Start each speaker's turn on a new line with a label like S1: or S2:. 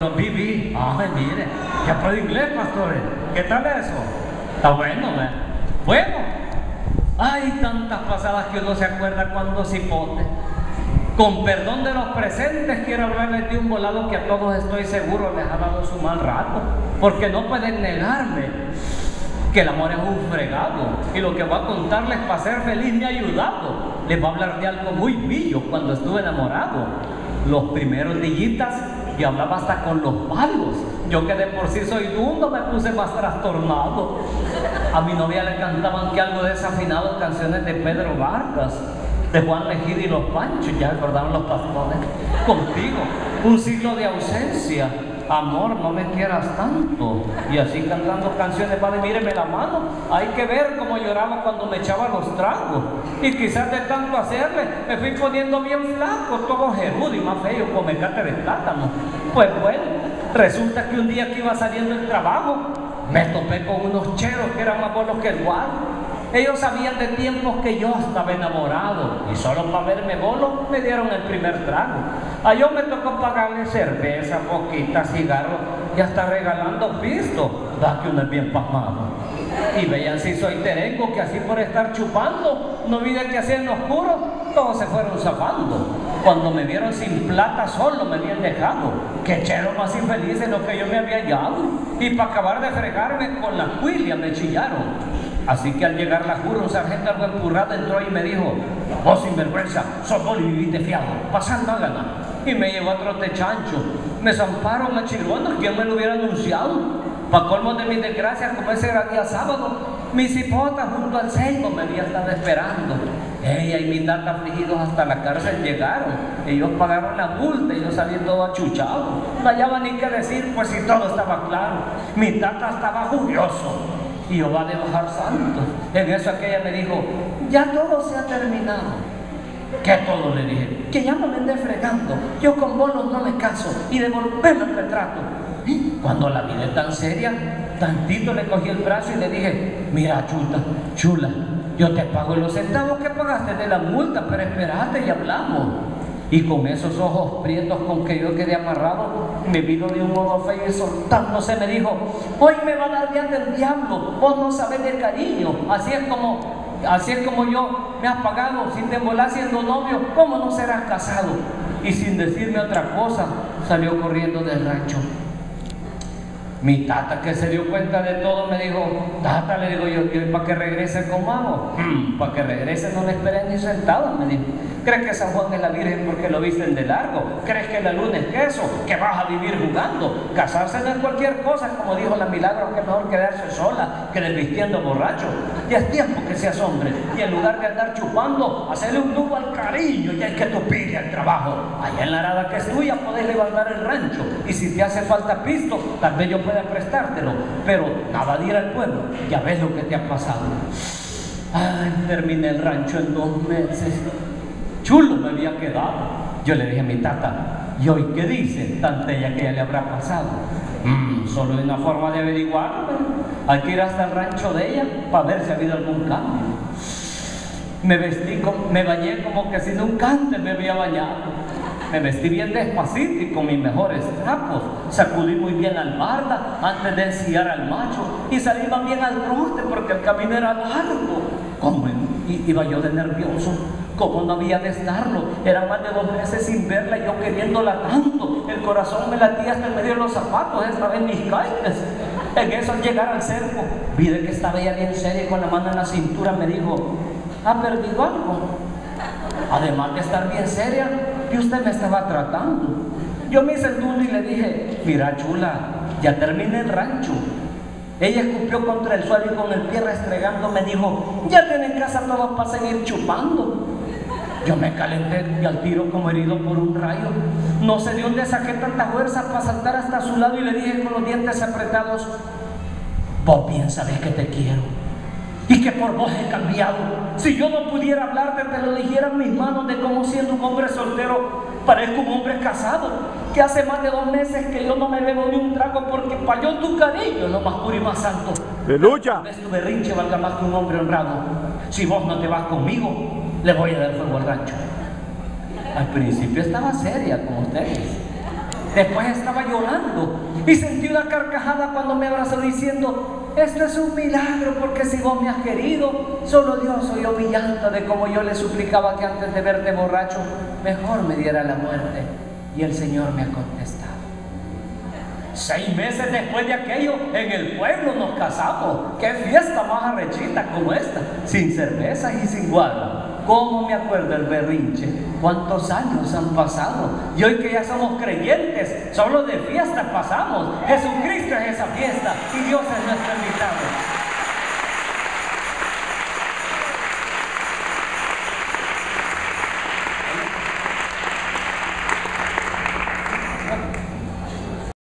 S1: Viví, ay, mire, ya puedo inglés, pastores. ¿Qué tal eso? Está bueno, ¿ve? Bueno, hay tantas pasadas que uno se acuerda cuando cipote. Con perdón de los presentes, quiero hablarles de un volado que a todos estoy seguro les ha dado su mal rato, porque no pueden negarme que el amor es un fregado, y lo que voy a contarles para ser feliz me ha ayudado. Les voy a hablar de algo muy bello cuando estuve enamorado. Los primeros dillitas yo hablaba hasta con los palos. Yo que de por sí soy dundo me puse más trastornado. A mi novia le cantaban que algo desafinado canciones de Pedro Vargas, de Juan Mejía y los Panchos, ya recordaron los pastores. Contigo, un siglo de ausencia, amor, no me quieras tanto. Y así cantando canciones, padre, míreme la mano. Hay que ver cómo lloraba cuando me echaba los tragos. Y quizás de tanto hacerle, me fui poniendo bien flaco, todo jerudo y más feo, como mecate de plátano. Pues bueno, resulta que un día que iba saliendo del trabajo, me topé con unos cheros que eran más buenos que el guaro. Ellos sabían de tiempos que yo estaba enamorado, y solo para verme bolo me dieron el primer trago. A yo me tocó pagarle cerveza, poquita, cigarro y hasta regalando pisto. Da que uno es bien pasmado. Y vean si soy terengo, que así por estar chupando, no vi de que hacía en oscuro, todos se fueron zafando. Cuando me vieron sin plata solo me habían dejado. Que chero más infeliz en lo que yo me había hallado. Y para acabar de fregarme con la cuilia me chillaron. Así que al llegar la jura, un sargento algo empurrado entró y me dijo: vos sinvergüenza, sos vos y viviste fiado, pasad mágana. Y me llevó a trote chancho. Me zamparon a chirona, ¿quién me lo hubiera anunciado? Pa' colmo de mis desgracias, como ese era día sábado, mi cipota junto al seibo me había estado esperando. Ella y mis datas afligidos hasta la cárcel llegaron. Ellos pagaron la multa y yo salí todo achuchado. No hallaba ni qué decir, pues si todo estaba claro. Mi tata estaba furioso y yo va de bajar santo. En eso aquella me dijo: ya todo se ha terminado. ¿Qué todo? Le dije. Que ya no me andé fregando. Yo con bolos no me caso y devolverme el retrato. Cuando la vi de tan seria, tantito le cogí el brazo y le dije: mira, chula, yo te pago los centavos que pagaste de la multa, pero espérate y hablamos. Y con esos ojos prietos con que yo quedé amarrado, me vino de un modo feo y soltándose me dijo: hoy me va a dar día del diablo, vos no sabés de cariño, así es como yo me has pagado. Si te volás siendo novio, ¿cómo no serás casado? Y sin decirme otra cosa, salió corriendo del rancho. Mi tata, que se dio cuenta de todo, me dijo: tata, le digo yo, ¿para que regrese cómo hago? Para que regrese no le esperé ni sentado, me dijo. ¿Crees que San Juan es la Virgen porque lo visten de largo? ¿Crees que la luna es queso? ¿Que vas a vivir jugando? Casarse no es cualquier cosa, como dijo la Milagro, que es mejor quedarse sola que desvistiendo borracho. Ya es tiempo que seas hombre, y en lugar de andar chupando, hacerle un nudo al cariño, y hay que tupirle al trabajo. Allá en la arada que es tuya podés levantar el rancho, y si te hace falta pisto, tal vez yo pueda prestártelo, pero nada de ir al pueblo, ya ves lo que te ha pasado. Ay, terminé el rancho en 2 meses. Chulo me había quedado. Yo le dije a mi tata: ¿y hoy qué dice? Tanta ella que ya le habrá pasado. Solo hay una forma de averiguarlo. Hay que ir hasta el rancho de ella para ver si ha habido algún cambio. Me bañé como que si nunca antes me había bañado. Me vestí bien despacito y con mis mejores trapos. Sacudí muy bien al barda antes de ensillar al macho. Y salí más bien al trote porque el camino era largo. ¿Cómo iba yo de nervioso? ¿Cómo no había de estarlo? Eran más de 2 meses sin verla y yo queriéndola tanto. El corazón me latía hasta en medio de los zapatos, esta vez mis caites. En eso, al llegar al cerco, vi de que estaba ella bien seria y con la mano en la cintura me dijo: ¿ha perdido algo? Además de estar bien seria, que usted me estaba tratando. Yo me hice el duro y le dije: mira, chula, ya terminé el rancho. Ella escupió contra el suelo y con el pie restregando me dijo: ya tienen casa todos para seguir chupando. Yo me calenté y al tiro como herido por un rayo. No sé de dónde saqué tanta fuerza para saltar hasta su lado y le dije con los dientes apretados: vos bien sabés que te quiero y que por vos he cambiado. Si yo no pudiera hablarte, te lo dijeran mis manos de cómo siendo un hombre soltero parezco un hombre casado, que hace más de 2 meses que yo no me bebo ni un trago porque para yo tu cariño no más puro y más santo.
S2: ¡De lucha!
S1: Tu berrinche valga más que un hombre honrado. Si vos no te vas conmigo, le voy a dar fuego al rancho. Al principio estaba seria con ustedes, Después estaba llorando y sentí una carcajada cuando me abrazó diciendo: esto es un milagro, porque si vos me has querido, solo Dios oyó mi llanto de cómo yo le suplicaba que antes de verte borracho, mejor me diera la muerte. Y el Señor me ha contestado. 6 meses después de aquello, en el pueblo nos casamos. ¡Qué fiesta más arrechita como esta! Sin cervezas y sin guaro. ¿Cómo me acuerdo el berrinche? ¿Cuántos años han pasado? Y hoy que ya somos creyentes, solo de fiestas pasamos. Jesucristo es esa fiesta y Dios es nuestro invitado.